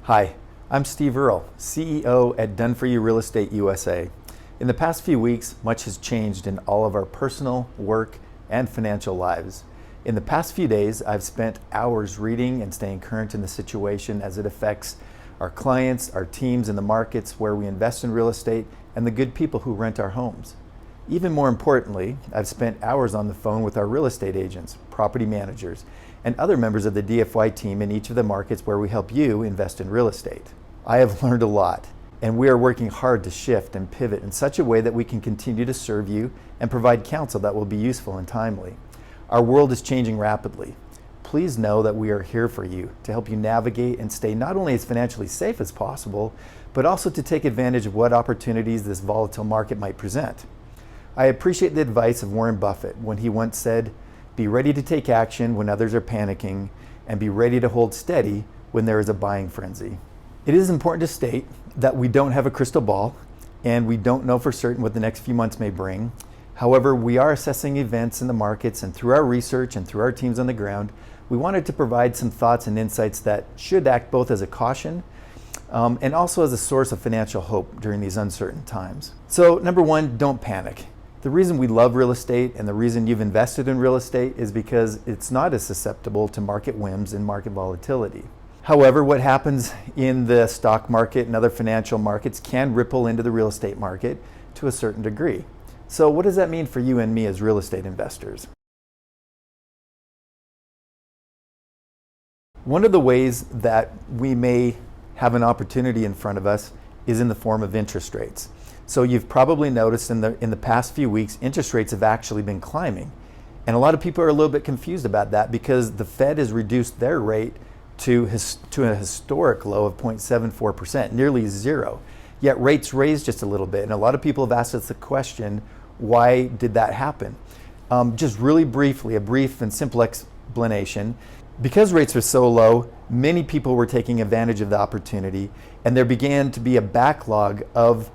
Hi, I'm Steve Earl, CEO at Done For You Real Estate USA. In the past few weeks, much has changed in all of our personal, work, and financial lives. In the past few days, I've spent hours reading and staying current in the situation as it affects our clients, our teams, and the markets where we invest in real estate, and the good people who rent our homes. Even more importantly, I've spent hours on the phone with our real estate agents, property managers, and other members of the DFY team in each of the markets where we help you invest in real estate. I have learned a lot, and we are working hard to shift and pivot in such a way that we can continue to serve you and provide counsel that will be useful and timely. Our world is changing rapidly. Please know that we are here for you to help you navigate and stay not only as financially safe as possible, but also to take advantage of what opportunities this volatile market might present. I appreciate the advice of Warren Buffett when he once said, "Be ready to take action when others are panicking, and be ready to hold steady when there is a buying frenzy." It is important to state that we don't have a crystal ball, and we don't know for certain what the next few months may bring. However, we are assessing events in the markets, and through our research and through our teams on the ground, we wanted to provide some thoughts and insights that should act both as a caution and also as a source of financial hope during these uncertain times. So, number one, don't panic. The reason we love real estate and the reason you've invested in real estate is because it's not as susceptible to market whims and market volatility. However, what happens in the stock market and other financial markets can ripple into the real estate market to a certain degree. So what does that mean for you and me as real estate investors? One of the ways that we may have an opportunity in front of us is in the form of interest rates. So you've probably noticed in the past few weeks, interest rates have actually been climbing. And a lot of people are a little bit confused about that because the Fed has reduced their rate to a historic low of 0.74%, nearly zero. Yet rates raised just a little bit. And a lot of people have asked us the question, why did that happen? Just really briefly, a brief and simple explanation. Because rates were so low, many people were taking advantage of the opportunity, and there began to be a backlog of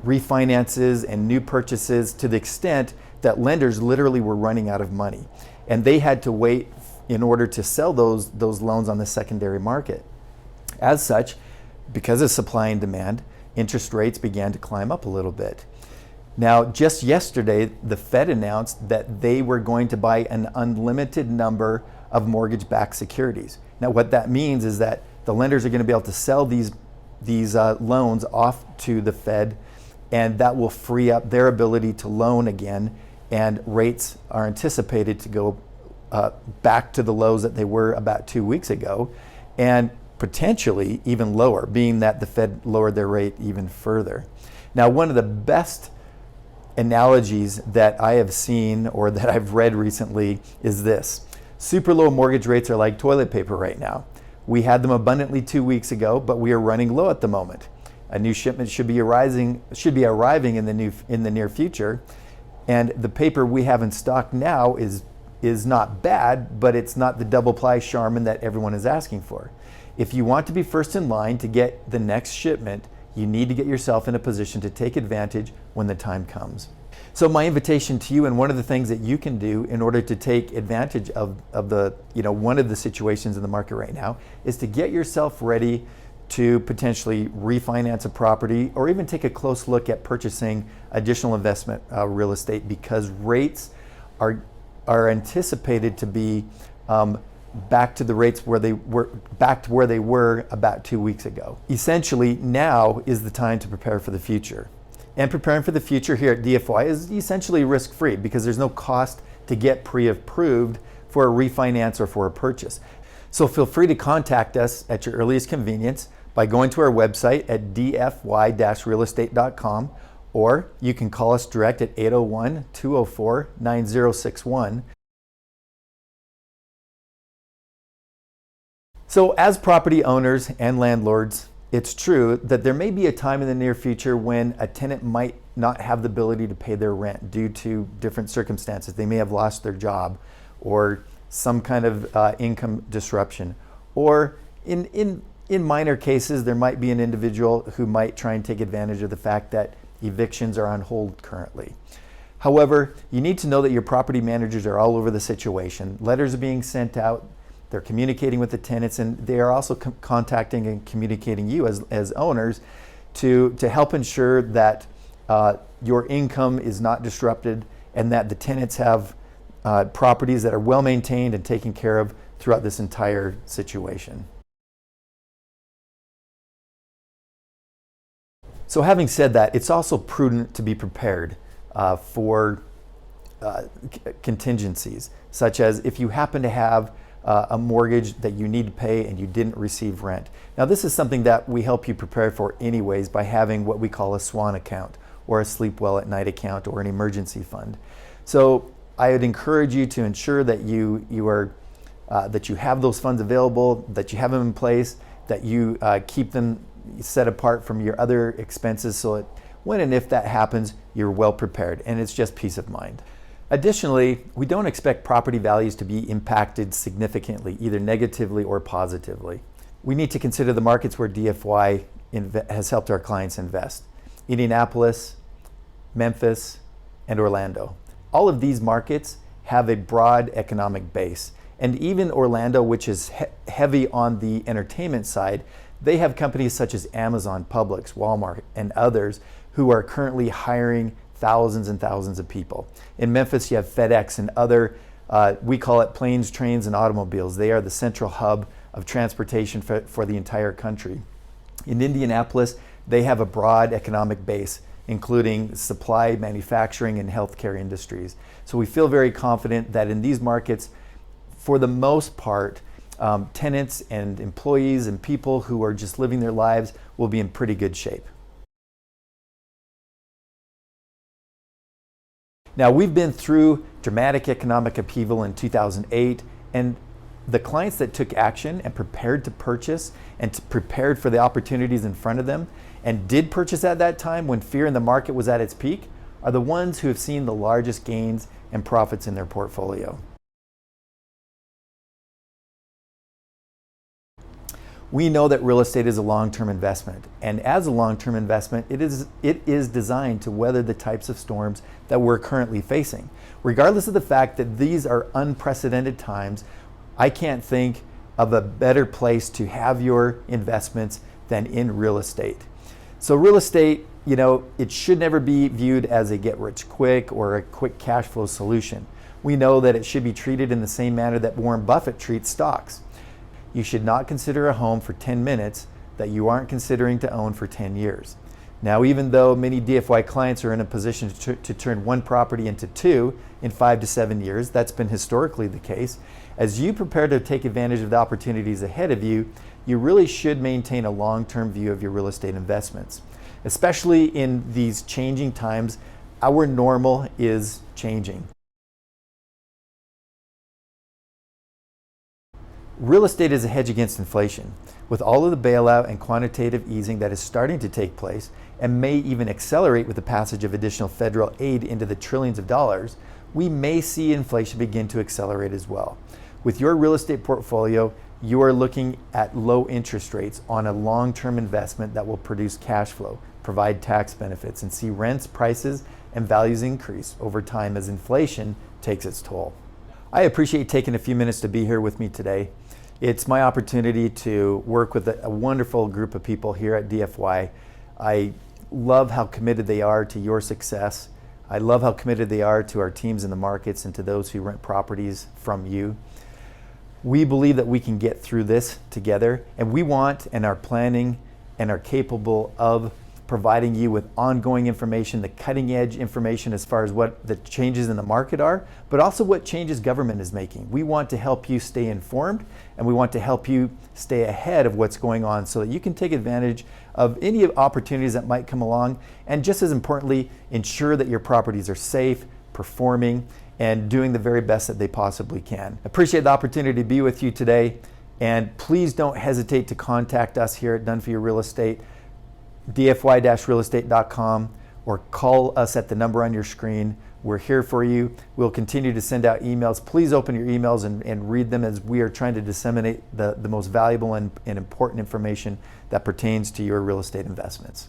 refinances and new purchases to the extent that lenders literally were running out of money, and they had to wait in order to sell those loans on the secondary market. As such, because of supply and demand, interest rates began to climb up a little bit. Now, just yesterday, the Fed announced that they were going to buy an unlimited number of mortgage-backed securities. Now, what that means is that the lenders are going to be able to sell these loans off to the Fed, and that will free up their ability to loan again, and rates are anticipated to go back to the lows that they were about 2 weeks ago, and potentially even lower, being that the Fed lowered their rate even further. Now, one of the best analogies that I have seen or that I've read recently is this. Super low mortgage rates are like toilet paper right now. We had them abundantly 2 weeks ago, but we are running low at the moment. A new shipment should be arriving in the near future, and the paper we have in stock now is not bad, but it's not the double ply Charmin that everyone is asking for. If you want to be first in line to get the next shipment, you need to get yourself in a position to take advantage when the time comes. So my invitation to you, and one of the things that you can do in order to take advantage of one of the situations in the market right now, is to get yourself ready to potentially refinance a property or even take a close look at purchasing additional investment real estate, because rates are anticipated to be back to the rates where they were about 2 weeks ago. Essentially, now is the time to prepare for the future. And preparing for the future here at DFY is essentially risk-free because there's no cost to get pre-approved for a refinance or for a purchase. So feel free to contact us at your earliest convenience by going to our website at dfy-realestate.com, or you can call us direct at 801-204-9061. So as property owners and landlords, it's true that there may be a time in the near future when a tenant might not have the ability to pay their rent due to different circumstances. They may have lost their job or some kind of income disruption. Or in minor cases, there might be an individual who might try and take advantage of the fact that evictions are on hold currently. However, you need to know that your property managers are all over the situation. Letters are being sent out. they're communicating with the tenants, and they are also contacting and communicating you as owners to help ensure that your income is not disrupted and that the tenants have properties that are well maintained and taken care of throughout this entire situation. So having said that, it's also prudent to be prepared for contingencies, such as if you happen to have a mortgage that you need to pay and you didn't receive rent. Now, this is something that we help you prepare for anyways by having what we call a SWAN account, or a sleep well at night account, or an emergency fund. So I would encourage you to ensure that you have those funds available, that you have them in place, that you keep them set apart from your other expenses, so that when and if that happens, you're well prepared, and it's just peace of mind. Additionally, we don't expect property values to be impacted significantly, either negatively or positively. We need to consider the markets where DFY has helped our clients invest: Indianapolis, Memphis, and Orlando. All of these markets have a broad economic base, and even Orlando, which is heavy on the entertainment side, they have companies such as Amazon, Publix, Walmart, and others who are currently hiring thousands and thousands of people. In Memphis, you have FedEx and other, we call it planes, trains, and automobiles. They are the central hub of transportation for the entire country. In Indianapolis, they have a broad economic base, including supply, manufacturing, and healthcare industries. So we feel very confident that in these markets, for the most part, tenants and employees and people who are just living their lives will be in pretty good shape. Now, we've been through dramatic economic upheaval in 2008, and the clients that took action and prepared to purchase and prepared for the opportunities in front of them and did purchase at that time when fear in the market was at its peak are the ones who have seen the largest gains and profits in their portfolio. We know that real estate is a long-term investment, and as a long-term investment, it is designed to weather the types of storms that we're currently facing. Regardless of the fact that these are unprecedented times, I can't think of a better place to have your investments than in real estate. So real estate, it should never be viewed as a get-rich-quick or a quick cash flow solution. We know that it should be treated in the same manner that Warren Buffett treats stocks. You should not consider a home for 10 minutes that you aren't considering to own for 10 years. Now, even though many DFY clients are in a position to turn one property into two in 5 to 7 years, that's been historically the case, as you prepare to take advantage of the opportunities ahead of you, you really should maintain a long-term view of your real estate investments. Especially in these changing times, our normal is changing. Real estate is a hedge against inflation. With all of the bailout and quantitative easing that is starting to take place and may even accelerate with the passage of additional federal aid into the trillions of dollars, we may see inflation begin to accelerate as well. With your real estate portfolio, you are looking at low interest rates on a long-term investment that will produce cash flow, provide tax benefits, and see rents, prices, and values increase over time as inflation takes its toll. I appreciate taking a few minutes to be here with me today. It's my opportunity to work with a wonderful group of people here at DFY. I love how committed they are to your success. I love how committed they are to our teams in the markets and to those who rent properties from you. We believe that we can get through this together, and we want and are planning and are capable of providing you with ongoing information, the cutting edge information as far as what the changes in the market are, but also what changes government is making. We want to help you stay informed, and we want to help you stay ahead of what's going on so that you can take advantage of any opportunities that might come along, and just as importantly, ensure that your properties are safe, performing, and doing the very best that they possibly can. Appreciate the opportunity to be with you today, and please don't hesitate to contact us here at Done For Your Real Estate, dfy-realestate.com, or call us at the number on your screen. We're here for you. We'll continue to send out emails. Please open your emails and read them, as we are trying to disseminate the most valuable and important information that pertains to your real estate investments.